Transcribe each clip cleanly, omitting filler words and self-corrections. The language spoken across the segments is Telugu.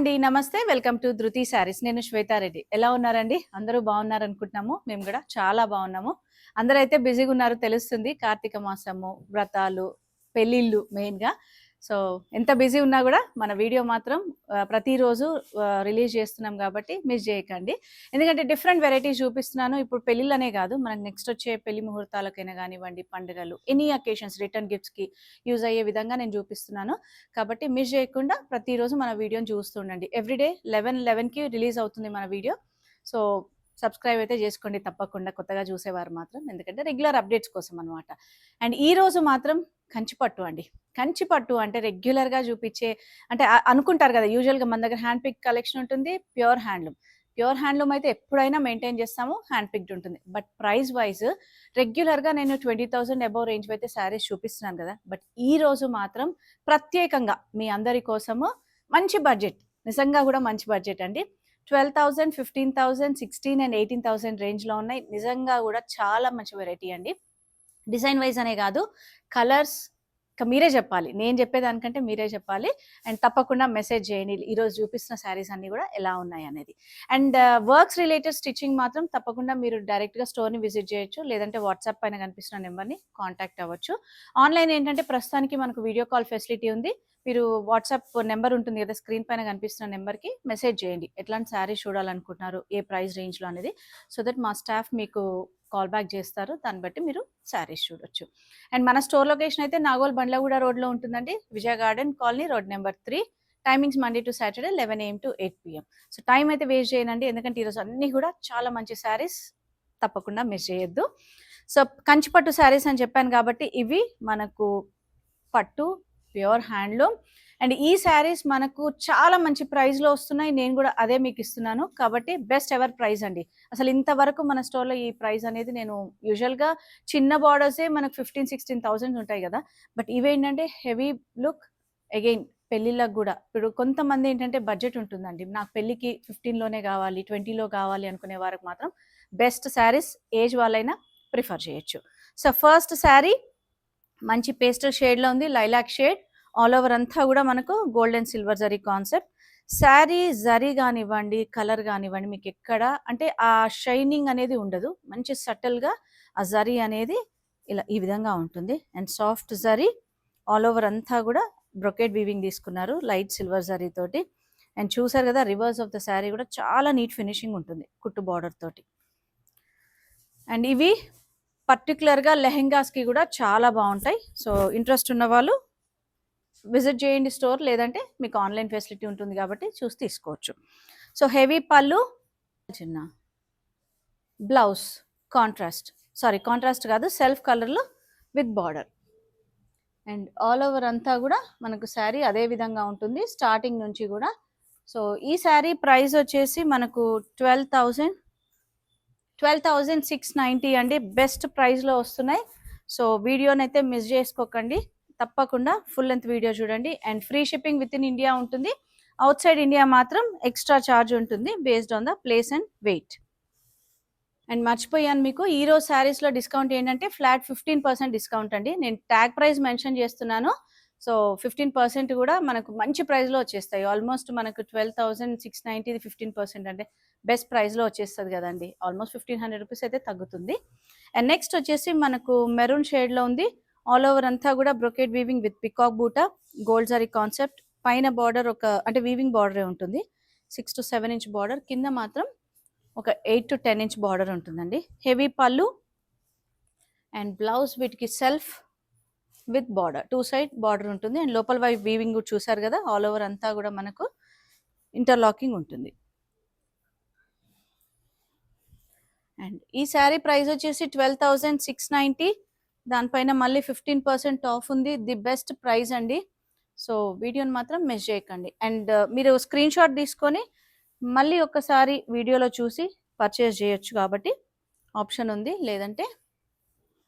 అండి నమస్తే వెల్కమ్ టు ధృతి శారీస్. నేను శ్వేతారెడ్డి. ఎలా ఉన్నారండి? అందరూ బాగున్నారు అనుకుంటున్నాము. మేము కూడా చాలా బాగున్నాము. అందరూ అయితే బిజీగా ఉన్నారు తెలుస్తుంది. కార్తీక మాసము, వ్రతాలు, పెళ్ళిళ్ళు మెయిన్గా. సో ఎంత బిజీ ఉన్నా కూడా మన వీడియో మాత్రం ప్రతిరోజు రిలీజ్ చేస్తున్నాం కాబట్టి మిస్ చేయకండి. ఎందుకంటే డిఫరెంట్ వెరైటీస్ చూపిస్తున్నాను. ఇప్పుడు పెళ్ళిళ్ళనే కాదు, మనకు నెక్స్ట్ వచ్చే పెళ్లి ముహూర్తాలకైనా కానివ్వండి, పండుగలు, ఎనీ అకేషన్స్, రిటర్న్ గిఫ్ట్స్కి యూజ్ అయ్యే విధంగా నేను చూపిస్తున్నాను. కాబట్టి మిస్ చేయకుండా ప్రతిరోజు మన వీడియోని చూస్తుండండి. ఎవ్రీడే 11కి రిలీజ్ అవుతుంది మన వీడియో. సో సబ్స్క్రైబ్ అయితే చేసుకోండి తప్పకుండా, కొత్తగా చూసేవారు మాత్రం, ఎందుకంటే రెగ్యులర్ అప్డేట్స్ కోసం అనమాట. అండ్ ఈ రోజు మాత్రం కంచిపట్టు అండి. కంచిపట్టు అంటే రెగ్యులర్గా చూపించే, అంటే అనుకుంటారు కదా, యూజువల్గా మన దగ్గర హ్యాండ్ పిక్ కలెక్షన్ ఉంటుంది, ప్యూర్ హ్యాండ్లూమ్. ప్యూర్ హ్యాండ్లూమ్ అయితే ఎప్పుడైనా మెయింటైన్ చేస్తాము, హ్యాండ్ పిక్డ్ ఉంటుంది. బట్ ప్రైస్ వైజ్ రెగ్యులర్గా నేను 20,000 అబౌవ్ రేంజ్ అయితే శారీస్ చూపిస్తున్నాను కదా. బట్ ఈ రోజు మాత్రం ప్రత్యేకంగా మీ అందరి కోసము మంచి బడ్జెట్, నిజంగా కూడా మంచి బడ్జెట్ అండి. 12,000, 15,000, 16 అండ్ 18,000 రేంజ్లో ఉన్నాయి. నిజంగా కూడా చాలా మంచి వెరైటీ అండి. డిజైన్ వైజ్ అనే కాదు, కలర్స్ ఇంకా మీరే చెప్పాలి, నేను చెప్పేదానికంటే మీరే చెప్పాలి. అండ్ తప్పకుండా మెసేజ్ చేయండి ఈరోజు చూపిస్తున్న శారీస్ అన్నీ కూడా ఎలా ఉన్నాయి అనేది. అండ్ వర్క్స్ రిలేటెడ్ స్టిచ్చింగ్ మాత్రం తప్పకుండా మీరు డైరెక్ట్గా స్టోర్ని విజిట్ చేయొచ్చు, లేదంటే వాట్సాప్ పైన కనిపిస్తున్న నెంబర్ని కాంటాక్ట్ అవ్వచ్చు. ఆన్లైన్ ఏంటంటే ప్రస్తుతానికి మనకు వీడియో కాల్ ఫెసిలిటీ ఉంది. మీరు వాట్సాప్ నెంబర్ ఉంటుంది కదా, స్క్రీన్ పైన కనిపిస్తున్న నెంబర్కి మెసేజ్ చేయండి ఎట్లాంటి శారీ చూడాలనుకుంటున్నారు, ఏ ప్రైస్ రేంజ్లో అనేది. సో దట్ మా స్టాఫ్ మీకు కాల్ బ్యాక్ చేస్తారు, దాన్ని బట్టి మీరు శారీస్ చూడొచ్చు. అండ్ మన స్టోర్ లొకేషన్ అయితే నాగోల్ బండ్లగూడ రోడ్లో ఉంటుందండి, Vijaya Garden Colony, road number 3. Timings Monday to Saturday 11 AM to 8 PM. So time అయితే వేస్ట్ చేయనండి, ఎందుకంటే ఈరోజు అన్నీ కూడా చాలా మంచి శారీస్, తప్పకుండా మిస్ చేయొద్దు. సో కంచిపట్టు శారీస్ అని చెప్పాను కాబట్టి ఇవి మనకు పట్టు, ప్యూర్ హ్యాండ్లూమ్. అండ్ ఈ శారీస్ మనకు చాలా మంచి ప్రైస్లో వస్తున్నాయి, నేను కూడా అదే మీకు ఇస్తున్నాను. కాబట్టి బెస్ట్ ఎవర్ ప్రైస్ అండి. అసలు ఇంతవరకు మన స్టోర్లో ఈ ప్రైస్ అనేది, నేను యూజువల్గా చిన్న బార్డర్సే మనకు 15,000-16,000 ఉంటాయి కదా. బట్ ఇవేంటంటే హెవీ లుక్. అగైన్ పెళ్ళిళ్ళకు కూడా ఇప్పుడు కొంతమంది ఏంటంటే బడ్జెట్ ఉంటుందండి, నాకు పెళ్ళికి 15లోనే కావాలి, 20లో కావాలి అనుకునే వారికి మాత్రం బెస్ట్ శారీస్ ఏజ్ వాళ్ళైనా ప్రిఫర్ చేయొచ్చు. సో ఫస్ట్ శారీ మంచి పేస్టల్ షేడ్లో ఉంది, లైలాక్ షేడ్. ఆల్ ఓవర్ అంతా కూడా మనకు gold and silver zari concept. Sari zari కానివ్వండి, కలర్ కానివ్వండి, మీకు ఎక్కడ అంటే ఆ షైనింగ్ అనేది ఉండదు. మంచి సటిల్గా ఆ జరీ అనేది ఇలా ఈ విధంగా ఉంటుంది. And soft zari all over అంతా కూడా బ్రొకెట్ వీవింగ్ తీసుకున్నారు, లైట్ సిల్వర్ జరీ తోటి. అండ్ చూసారు కదా, రివర్స్ ఆఫ్ ద శారీ కూడా చాలా నీట్ ఫినిషింగ్ ఉంటుంది కుట్టు బార్డర్ తోటి. అండ్ ఇవి పర్టికులర్గా లెహెంగాస్కి కూడా చాలా బాగుంటాయి. సో ఇంట్రెస్ట్ ఉన్న వాళ్ళు విజిట్ చేయండి స్టోర్, లేదంటే మీకు ఆన్లైన్ ఫెసిలిటీ ఉంటుంది కాబట్టి చూసి తీసుకోవచ్చు. సో హెవీ పళ్ళు, చిన్న బ్లౌజ్ కాంట్రాస్ట్ కాదు, సెల్ఫ్ కలర్లో with border. And all over అంతా కూడా మనకు శారీ అదే విధంగా ఉంటుంది స్టార్టింగ్ నుంచి కూడా. సో ఈ శారీ ప్రైస్ వచ్చేసి మనకు 12,690 అండి. బెస్ట్ ప్రైస్లో వస్తున్నాయి. సో వీడియోనైతే మిస్ చేసుకోకండి, తప్పకుండా ఫుల్ లెంత్ వీడియో చూడండి. And free shipping with in India ఉంటుంది, అవుట్ సైడ్ ఇండియా మాత్రం ఎక్స్ట్రా ఛార్జ్ ఉంటుంది based on the place and weight. And మర్చిపోయాను, మీకు ఈరోజు శారీస్లో డిస్కౌంట్ ఏంటంటే ఫ్లాట్ 15% డిస్కౌంట్ అండి. నేను ట్యాగ్ ప్రైస్ మెన్షన్ చేస్తున్నాను. సో 15% కూడా మనకు మంచి ప్రైస్లో వచ్చేస్తాయి. ఆల్మోస్ట్ మనకు 12,690 15% అంటే బెస్ట్ ప్రైస్లో వచ్చేస్తుంది కదండి. ఆల్మోస్ట్ 1,500 రూపీస్ అయితే తగ్గుతుంది. అండ్ నెక్స్ట్ వచ్చేసి మనకు మెరూన్ షేడ్లో ఉంది. ఆల్ ఓవర్ అంతా కూడా బ్రొకెట్ వీవింగ్ విత్ పికాక్ బూటా, గోల్డ్ జరీ కాన్సెప్ట్. పైన బార్డర్ అంటే వీవింగ్ బార్డరే ఉంటుంది, 6 to 7 ఇంచ్ బార్డర్. కింద మాత్రం ఒక 8 to 10 ఇంచ్ బార్డర్ ఉంటుందండి. హెవీ పళ్ళు అండ్ బ్లౌజ్ వీటికి self with border, 2 side border ఉంటుంది. అండ్ లోపల వైపు వీవింగ్ కూడా చూసారు కదా, ఆల్ ఓవర్ అంతా కూడా మనకు ఇంటర్లాకింగ్ ఉంటుంది. అండ్ ఈ శారీ ప్రైస్ వచ్చేసి 12,690. దానిపైన మళ్ళీ 15% ఆఫ్ ఉంది. ది బెస్ట్ ప్రైస్ అండి. సో వీడియోని మాత్రం మిస్ చేయకండి. అండ్ మీరు స్క్రీన్ షాట్ తీసుకొని మళ్ళీ ఒకసారి వీడియోలో చూసి పర్చేస్ చేయొచ్చు కాబట్టి ఆప్షన్ ఉంది, లేదంటే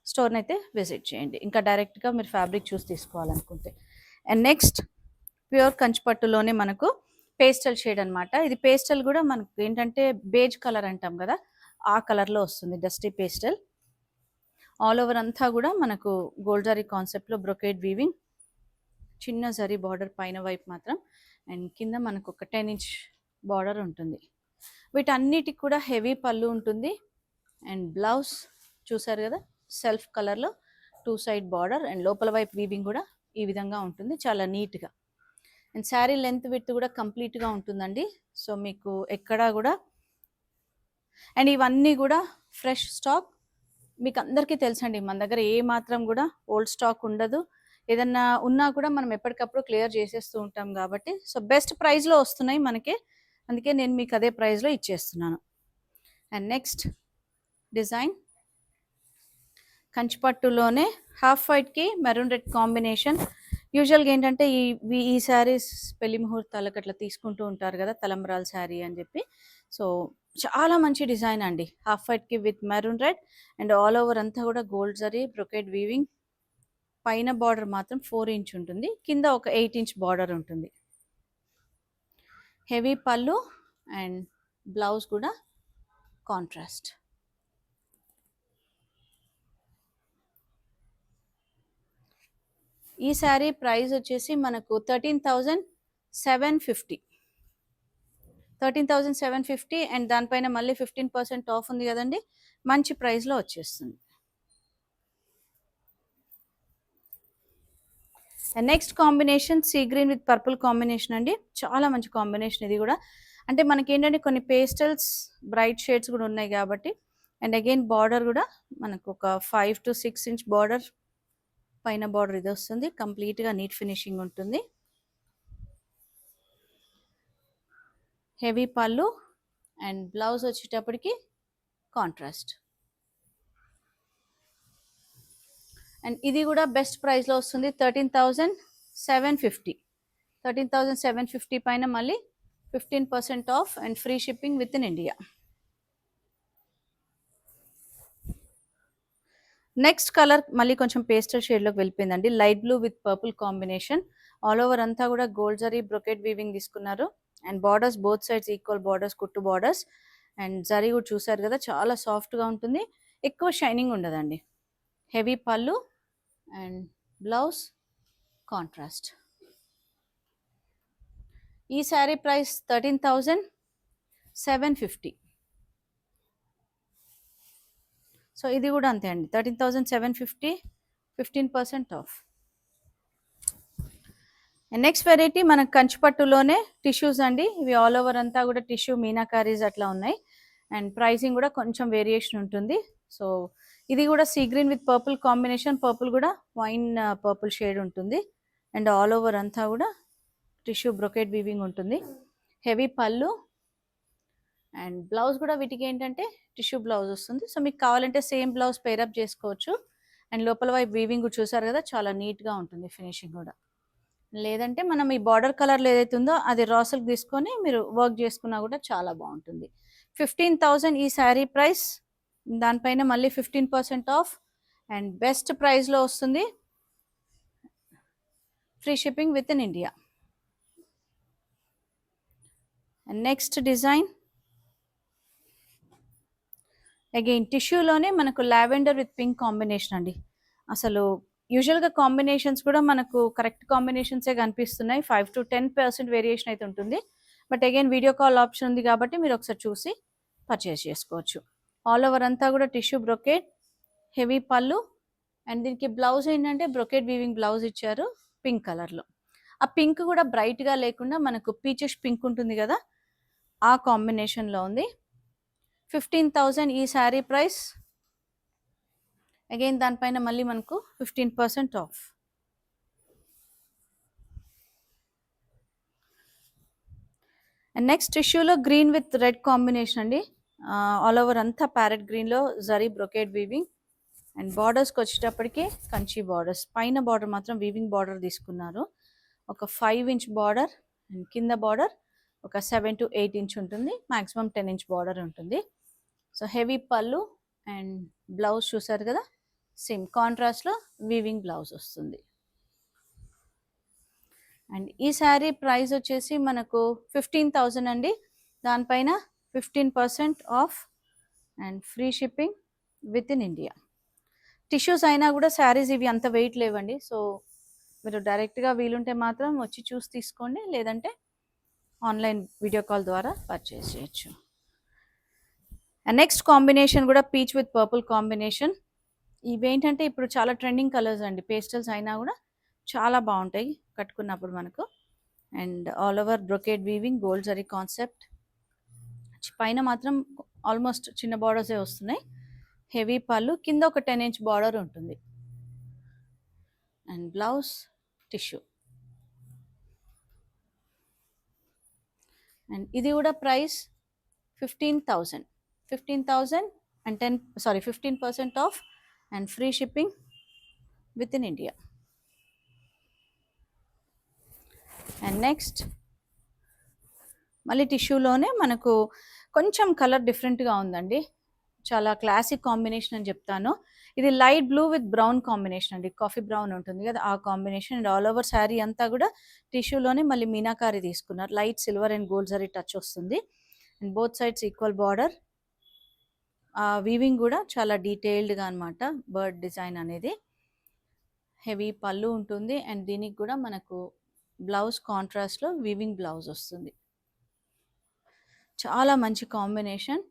స్టోర్ని అయితే విజిట్ చేయండి, ఇంకా డైరెక్ట్గా మీరు ఫ్యాబ్రిక్ చూసి తీసుకోవాలనుకుంటే. అండ్ నెక్స్ట్ ప్యూర్ కంచిపట్టులోనే మనకు పేస్టల్ షేడ్ అనమాట. ఇది పేస్టల్ కూడా మనకు ఏంటంటే బేజ్ కలర్ అంటాం కదా, ఆ కలర్లో వస్తుంది, డస్టీ పేస్టల్. ఆల్ ఓవర్ అంతా కూడా మనకు గోల్డ్ జరీ కాన్సెప్ట్లో బ్రొకేడ్ వీవింగ్, చిన్న జరీ బార్డర్ పైన వైపు మాత్రం అండ్ కింద మనకు ఒక 10 ఇంచ్ బార్డర్ ఉంటుంది. వీటన్నిటికి కూడా హెవీ పళ్ళు ఉంటుంది. అండ్ బ్లౌజ్ చూసారు కదా, సెల్ఫ్ కలర్లో 2 సైడ్ బార్డర్ అండ్ లోపల వైపు వీవింగ్ కూడా ఈ విధంగా ఉంటుంది, చాలా నీట్గా. అండ్ శారీ లెంత్ విడ్త్ కూడా కంప్లీట్గా ఉంటుందండి. సో మీకు ఎక్కడా కూడా, అండ్ ఇవన్నీ కూడా ఫ్రెష్ స్టాక్. మీకు అందరికీ తెలుసండి, మన దగ్గర ఏ మాత్రం కూడా ఓల్డ్ స్టాక్ ఉండదు. ఏదన్నా ఉన్నా కూడా మనం ఎప్పటికప్పుడు క్లియర్ చేసేస్తూ ఉంటాం కాబట్టి, సో బెస్ట్ ప్రైస్లో వస్తున్నాయి మనకి, అందుకే నేను మీకు అదే ప్రైస్లో ఇచ్చేస్తున్నాను. అండ్ నెక్స్ట్ డిజైన్ కంచిపట్టులోనే హాఫ్ వైట్కి మెరూన్ రెడ్ కాంబినేషన్. యూజువల్గా ఏంటంటే ఈ శారీస్ పెళ్లి ముహూర్తాలకు అట్లా తీసుకుంటూ ఉంటారు కదా, తలంబ్రాల శారీ అని చెప్పి. సో చాలా మంచి డిజైన్ అండి, హాఫ్ వైట్కి with maroon red and all over అంతా కూడా గోల్డ్ జరీ బ్రొకెట్ వీవింగ్. పైన బార్డర్ మాత్రం 4 ఇంచ్ ఉంటుంది, కింద ఒక 8 ఇంచ్ బార్డర్ ఉంటుంది. హెవీ పళ్ళు అండ్ బ్లౌజ్ కూడా కాంట్రాస్ట్. ఈ శారీ ప్రైస్ వచ్చేసి మనకు 13,750. 13,750 అండ్ దానిపైన మళ్ళీ 15% ఆఫ్ ఉంది కదండి, మంచి ప్రైస్లో వచ్చేస్తుంది. And next combination sea green with purple combination అండి, చాలా మంచి కాంబినేషన్ ఇది కూడా. అంటే మనకి ఏంటంటే కొన్ని పేస్టల్స్ బ్రైట్ షేడ్స్ కూడా ఉన్నాయి కాబట్టి. అండ్ అగైన్ బార్డర్ కూడా మనకు ఒక 5 to 6 ఇంచ్ బార్డర్, పైన బార్డర్ ఇది వస్తుంది, కంప్లీట్గా నీట్ ఫినిషింగ్ ఉంటుంది. హెవీ పళ్ళు అండ్ బ్లౌజ్ వచ్చేటప్పటికి కాంట్రాస్ట్. అండ్ ఇది కూడా బెస్ట్ ప్రైస్లో వస్తుంది, 13,750. 13,750 పైన మళ్ళీ 15% off and free shipping with in India. Next colour మళ్ళీ కొంచెం పేస్టల్ షేడ్లోకి వెళ్ళిపోయిందండి, light blue with purple combination. All over అంతా కూడా గోల్డ్ జరీ బ్రొకెట్ వీవింగ్ తీసుకున్నారు. And borders both sides equal borders, కుట్టు బార్డర్స్. అండ్ జరీ కూడా చూసారు కదా, చాలా సాఫ్ట్గా ఉంటుంది, ఎక్కువ షైనింగ్ ఉండదండి. హెవీ పళ్ళు అండ్ బ్లౌజ్ కాంట్రాస్ట్. ఈ శారీ ప్రైస్ 13,750. సో ఇది కూడా అంతే అండి, 13,750, 15% ఆఫ్. అండ్ నెక్స్ట్ వెరైటీ మనకు కంచిపట్టులోనే టిష్యూస్ అండి, ఇవి ఆల్ ఓవర్ అంతా కూడా టిష్యూ మీనాకారీస్ అట్లా ఉన్నాయి. అండ్ ప్రైసింగ్ కూడా కొంచెం వేరియేషన్ ఉంటుంది. సో ఇది కూడా sea green with purple combination, purple కూడా వైన్ పర్పుల్ షేడ్ ఉంటుంది. అండ్ ఆల్ ఓవర్ అంతా కూడా టిష్యూ బ్రొకెట్ వీవింగ్ ఉంటుంది. హెవీ పళ్ళు అండ్ బ్లౌజ్ కూడా వీటికి ఏంటంటే టిష్యూ బ్లౌజ్ వస్తుంది. సో మీకు కావాలంటే సేమ్ బ్లౌజ్ పేరప్ చేసుకోవచ్చు. అండ్ లోపల వైపు వీవింగ్ కూడా చూసారు కదా, చాలా నీట్గా ఉంటుంది ఫినిషింగ్ కూడా. లేదంటే మనం ఈ బార్డర్ కలర్లో ఏదైతే ఉందో అది రాసులకు తీసుకొని మీరు వర్క్ చేసుకున్నా కూడా చాలా బాగుంటుంది. 15,000 ఈ శారీ ప్రైస్, దానిపైన మళ్ళీ 15% ఆఫ్ అండ్ బెస్ట్ ప్రైస్లో వస్తుంది, free shipping with in India. And next design again టిష్యూలోనే మనకు లావెండర్ విత్ పింక్ కాంబినేషన్ అండి. అసలు యూజువల్గా కాంబినేషన్స్ కూడా మనకు కరెక్ట్ కాంబినేషన్సే కనిపిస్తున్నాయి, 5 to 10% వేరియేషన్ అయితే ఉంటుంది. But again video call option ఉంది కాబట్టి మీరు ఒకసారి చూసి పర్చేస్ చేసుకోవచ్చు. ఆల్ ఓవర్ అంతా కూడా టిష్యూ బ్రొకెట్, హెవీ పళ్ళు అండ్ దీనికి బ్లౌజ్ ఏంటంటే బ్రొకెట్ వీవింగ్ బ్లౌజ్ ఇచ్చారు పింక్ కలర్లో. ఆ పింక్ కూడా బ్రైట్గా లేకుండా మనకు పీచెస్ పింక్ ఉంటుంది కదా, ఆ కాంబినేషన్లో ఉంది. 15,000 ఈ శారీ ప్రైస్. అగైన్ దానిపైన మళ్ళీ మనకు 15% ఆఫ్. అండ్ నెక్స్ట్ టిష్యూలో గ్రీన్ విత్ రెడ్ కాంబినేషన్ అండి, ఆల్ ఓవర్ అంతా ప్యారెట్ గ్రీన్లో జరీ బ్రొకెట్ వీవింగ్. అండ్ బార్డర్స్కి వచ్చేటప్పటికి కంచి బార్డర్స్, పైన బార్డర్ మాత్రం వీవింగ్ బార్డర్ తీసుకున్నారు, ఒక 5 ఇంచ్ బార్డర్. అండ్ కింద బార్డర్ ఒక 7 to 8 ఇంచ్ ఉంటుంది, మ్యాక్సిమం 10 ఇంచ్ బార్డర్ ఉంటుంది. సో హెవీ పళ్ళు అండ్ బ్లౌజ్ చూసారు కదా, సేమ్ కాంట్రాస్ట్లో వీవింగ్ బ్లౌజ్ వస్తుంది. అండ్ ఈ శారీ ప్రైస్ వచ్చేసి మనకు 15,000 అండి, దానిపైన 15% off and free shipping with in India. Tissues అయినా కూడా శారీస్ ఇవి అంత వెయిట్ లేవండి, సో మీరు డైరెక్ట్గా వీలుంటే మాత్రం వచ్చి చూసి తీసుకోండి, లేదంటే ఆన్లైన్ వీడియో కాల్ ద్వారా పర్చేస్ చేయొచ్చు. అండ్ నెక్స్ట్ కాంబినేషన్ కూడా పీచ్ విత్ పర్పుల్ కాంబినేషన్. ఇవేంటంటే ఇప్పుడు చాలా ట్రెండింగ్ కలర్స్ అండి, పేస్టల్స్ అయినా కూడా చాలా బాగుంటాయి కట్టుకున్నప్పుడు మనకు. And all over brocade weaving, gold zari concept. పైన మాత్రం ఆల్మోస్ట్ చిన్న బార్డర్సే వస్తున్నాయి. హెవీ పళ్ళు, కింద ఒక 10 ఇంచ్ బార్డర్ ఉంటుంది. And blouse tissue. అండ్ ఇది కూడా price 15,000. 15,000 and 15% off and free shipping within India. And next మళ్ళీ టిష్యూలోనే మనకు కొంచెం కలర్ డిఫరెంట్గా ఉందండి, చాలా క్లాసిక్ కాంబినేషన్ అని చెప్తాను. ఇది light blue with brown combination అండి, కాఫీ బ్రౌన్ ఉంటుంది కదా ఆ combination. And all over sari అంతా కూడా టిష్యూలోనే మళ్ళీ మీనాకారి తీసుకున్నారు, light silver and gold zari touch వస్తుంది. And both sides equal border. Weaving కూడా చాలా డీటెయిల్డ్గా అనమాట, బర్డ్ డిజైన్ అనేది. హెవీ పళ్ళు ఉంటుంది అండ్ దీనికి కూడా మనకు బ్లౌజ్ కాంట్రాస్ట్లో వీవింగ్ బ్లౌజ్ వస్తుంది. చాలా మంచి కాంబినేషన్.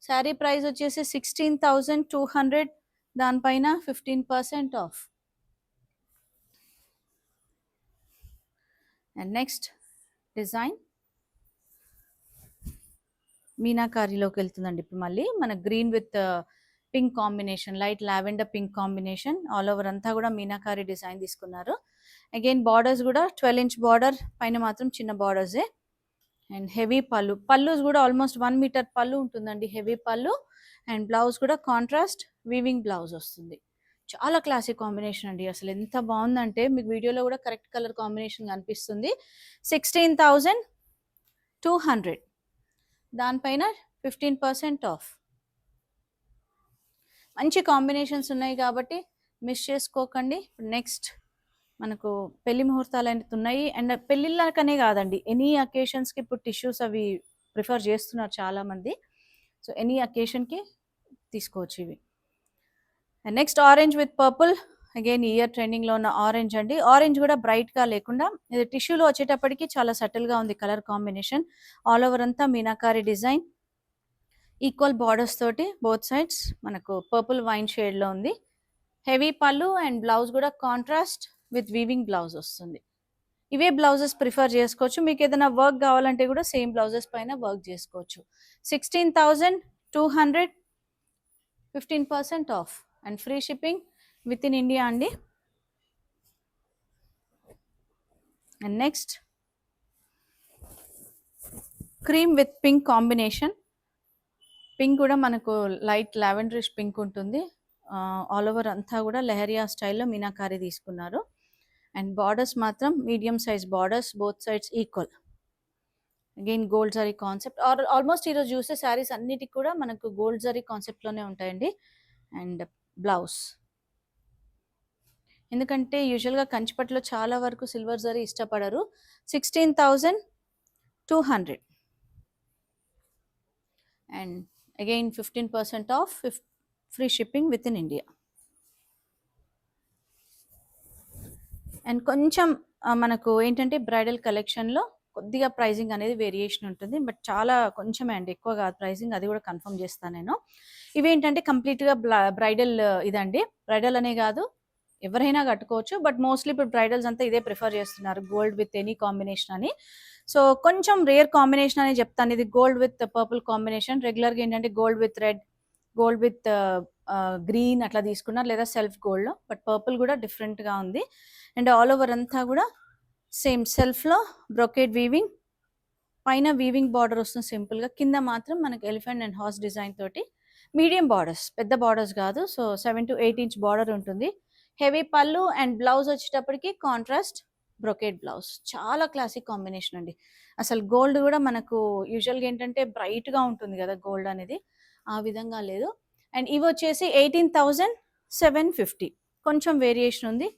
శారీ ప్రైస్ వచ్చేసి 16,200, దానిపైన 15% ఆఫ్. అండ్ నెక్స్ట్ డిజైన్ మీనాకారిలోకి వెళ్తుందండి. ఇప్పుడు మళ్ళీ మన green with pink combination, light lavender pink combination. All over అంతా కూడా మీనాకారి డిజైన్ తీసుకున్నారు. అగైన్ బార్డర్స్ కూడా 12 ఇంచ్ బార్డర్, పైన మాత్రం చిన్న బార్డర్సే. అండ్ హెవీ పళ్ళు, పళ్ళుస్ కూడా ఆల్మోస్ట్ 1 మీటర్ పళ్ళు ఉంటుందండి, హెవీ పళ్ళు. అండ్ బ్లౌజ్ కూడా కాంట్రాస్ట్ వీవింగ్ బ్లౌజ్ వస్తుంది. చాలా క్లాసిక్ కాంబినేషన్ అండి, అసలు ఎంత బాగుందంటే మీకు వీడియోలో కూడా కరెక్ట్ కలర్ కాంబినేషన్ కనిపిస్తుంది. 16,200, దానిపైన 15% ఆఫ్. మంచి కాంబినేషన్స్ ఉన్నాయి కాబట్టి మిస్ చేసుకోకండి. నెక్స్ట్ మనకు పెళ్లి ముహూర్తాలు అనేది ఉన్నాయి. అండ్ పెళ్ళిళ్ళకనే కాదండి, ఎనీ అకేషన్స్కి ఇప్పుడు టిష్యూస్ అవి ప్రిఫర్ చేస్తున్నారు చాలామంది. సో ఎనీ అకేషన్కి తీసుకోవచ్చు ఇవి. And next orange with purple. Again year ట్రెండింగ్లో ఉన్న ఆరెంజ్ అండి. ఆరెంజ్ కూడా బ్రైట్గా లేకుండా ఇది టిష్యూలో వచ్చేటప్పటికి చాలా సటిల్గా ఉంది కలర్ కాంబినేషన్. ఆల్ ఓవర్ అంతా మీనాకారి డిజైన్, ఈక్వల్ బార్డర్స్ తోటి బోత్ సైడ్స్ మనకు పర్పుల్ వైన్ షేడ్లో ఉంది. హెవీ పళ్ళు అండ్ బ్లౌజ్ కూడా కాంట్రాస్ట్ విత్ వీవింగ్ బ్లౌజ్ వస్తుంది. ఇవే బ్లౌజెస్ ప్రిఫర్ చేసుకోవచ్చు, మీకు ఏదైనా వర్క్ కావాలంటే కూడా సేమ్ బ్లౌజెస్ పైన వర్క్ చేసుకోవచ్చు. 16,200, 15% off and free shipping with in India అండి. And next cream with pink combination. Pink కూడా మనకు లైట్ లావెండరిష్ పింక్ ఉంటుంది. ఆల్ ఓవర్ అంతా కూడా లెహరియా స్టైల్లో మీనాకారి తీసుకున్నారు. అండ్ బార్డర్స్ మాత్రం medium size borders, both sides equal. Again gold zari concept. Almost ఈరోజు చూసే శారీస్ అన్నిటికి కూడా మనకు గోల్డ్ జరీ కాన్సెప్ట్లోనే ఉంటాయండి. అండ్ బ్లౌజ్, ఎందుకంటే యూజువల్గా కంచిపట్టులో చాలా వరకు సిల్వర్ జరీ ఇష్టపడరు. 16,200 and again 15% of, free shipping with in India. And కొంచెం మనకు ఏంటంటే బ్రైడల్ కలెక్షన్లో కొద్దిగా ప్రైజింగ్ అనేది వేరియేషన్ ఉంటుంది, బట్ చాలా కొంచెమే అండి, ఎక్కువ కాదు ప్రైజింగ్, అది కూడా కన్ఫర్మ్ చేస్తాను నేను. ఇవేంటంటే కంప్లీట్గా బ్రైడల్ ఇదండి. బ్రైడల్ అనే కాదు, ఎవరైనా కట్టుకోవచ్చు, బట్ మోస్ట్లీ ఇప్పుడు బ్రైడల్స్ అంతా ఇదే ప్రిఫర్ చేస్తున్నారు, గోల్డ్ విత్ ఎనీ కాంబినేషన్ అని. సో కొంచెం రేర్ కాంబినేషన్ అని చెప్తాను. ఇది గోల్డ్ విత్ పర్పుల్ కాంబినేషన్. రెగ్యులర్గా ఏంటంటే gold with red, gold with green అట్లా తీసుకున్నారు, లేదా సెల్ఫ్ గోల్డ్లో, బట్ పర్పుల్ కూడా డిఫరెంట్గా ఉంది. అండ్ ఆల్ ఓవర్ అంతా కూడా సేమ్ సెల్ఫ్లో బ్రొకేడ్ వీవింగ్, పైన వీవింగ్ బార్డర్ వస్తుంది సింపుల్గా, కింద మాత్రం మనకి ఎలిఫెంట్ అండ్ హార్స్ డిజైన్ తోటి మీడియం బార్డర్స్, పెద్ద బార్డర్స్ కాదు. సో 7 to 8 ఇంచ్ బార్డర్ ఉంటుంది. హెవీ పళ్ళు అండ్ బ్లౌజ్ వచ్చేటప్పటికి కాంట్రాస్ట్ బ్రొకేడ్ బ్లౌజ్. చాలా క్లాసిక్ కాంబినేషన్ అండి. అసలు గోల్డ్ కూడా మనకు యూజువల్గా ఏంటంటే బ్రైట్గా ఉంటుంది కదా గోల్డ్ అనేది, ఆ విధంగా లేదు. అండ్ ఇవి వచ్చేసి 18,750, కొంచెం వేరియేషన్ ఉంది.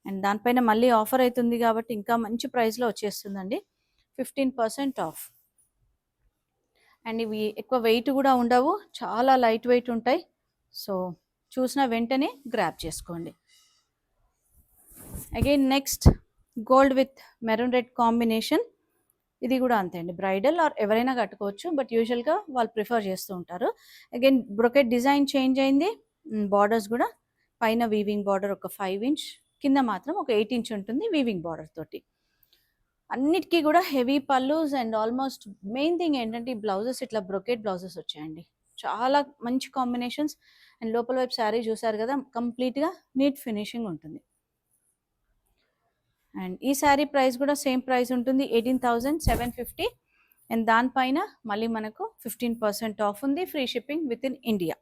అండ్ దానిపైన మళ్ళీ ఆఫర్ అవుతుంది కాబట్టి ఇంకా మంచి ప్రైస్లో వచ్చేస్తుందండి, 15% ఆఫ్. అండ్ ఇవి ఎక్కువ వెయిట్ కూడా ఉండవు, చాలా లైట్ వెయిట్ ఉంటాయి. సో చూసిన వెంటనే గ్రాబ్ చేసుకోండి. Again next gold with maroon red combination. ఇది కూడా అంతే అండి, బ్రైడల్ ఆర్ ఎవరైనా కట్టుకోవచ్చు, బట్ యూజువల్గా వాళ్ళు ప్రిఫర్ చేస్తూ ఉంటారు. అగైన్ బ్రొకెట్ డిజైన్ చేంజ్ అయింది. బార్డర్స్ కూడా పైన వీవింగ్ బార్డర్ ఒక 5 ఇంచ్, కింద మాత్రం ఒక 8 ఇంచ్ ఉంటుంది వీవింగ్ బార్డర్ తోటి. అన్నిటికీ కూడా heavy pallus and almost main thing ఏంటంటే ఈ బ్లౌజెస్ ఇట్లా బ్రొకెట్ బ్లౌజెస్ వచ్చాయండి. చాలా మంచి కాంబినేషన్స్. అండ్ లోపల వైపు శారీ చూసారు కదా, కంప్లీట్గా నీట్ ఫినిషింగ్ ఉంటుంది. అండ్ ఈ శారీ ప్రైస్ కూడా సేమ్ ప్రైస్ ఉంటుంది, 18,750. అండ్ దానిపైన మళ్ళీ మనకు 15% ఆఫ్ ఉంది, free shipping with in India.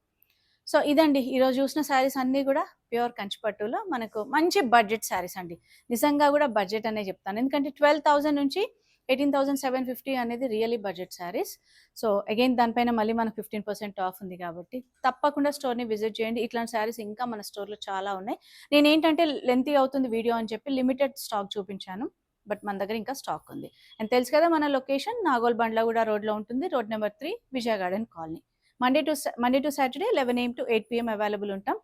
So ఇదండి ఈరోజు చూసిన శారీస్ అన్నీ కూడా ప్యూర్ కంచిపట్టులో మనకు మంచి బడ్జెట్ శారీస్ అండి. నిజంగా కూడా బడ్జెట్ అనే చెప్తాను, ఎందుకంటే 12,000 నుంచి 18,750 అనేది really budget saris. So again దానిపైన మళ్ళీ మనకు 15% ఆఫ్ ఉంది కాబట్టి తప్పకుండా స్టోర్ని విజిట్ చేయండి. ఇట్లాంటి శారీస్ ఇంకా మన స్టోర్లో చాలా ఉన్నాయి. నేను ఏంటంటే లెంతీ అవుతుంది వీడియో అని చెప్పి లిమిటెడ్ స్టాక్ చూపించాను, బట్ మన దగ్గర ఇంకా స్టాక్ ఉంది. అండ్ తెలుసు కదా మన లొకేషన్ నాగోల్ బండ్లగూడ రోడ్లో ఉంటుంది, road number 3, Vijaya Garden colony. Monday to Saturday 11 AM to 8 PM available ఉంటాం.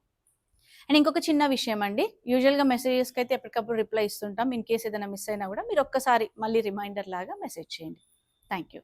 అండ్ ఇంకొక చిన్న విషయం అండి, యూజువల్గా మెసేజెస్కి అయితే ఎప్పటికప్పుడు రిప్లై ఇస్తుంటాం. ఇన్ కేస్ ఏదైనా మిస్ అయినా కూడా మీరు ఒక్కసారి మళ్ళీ రిమైండర్ లాగా మెసేజ్ చేయండి. Thank you.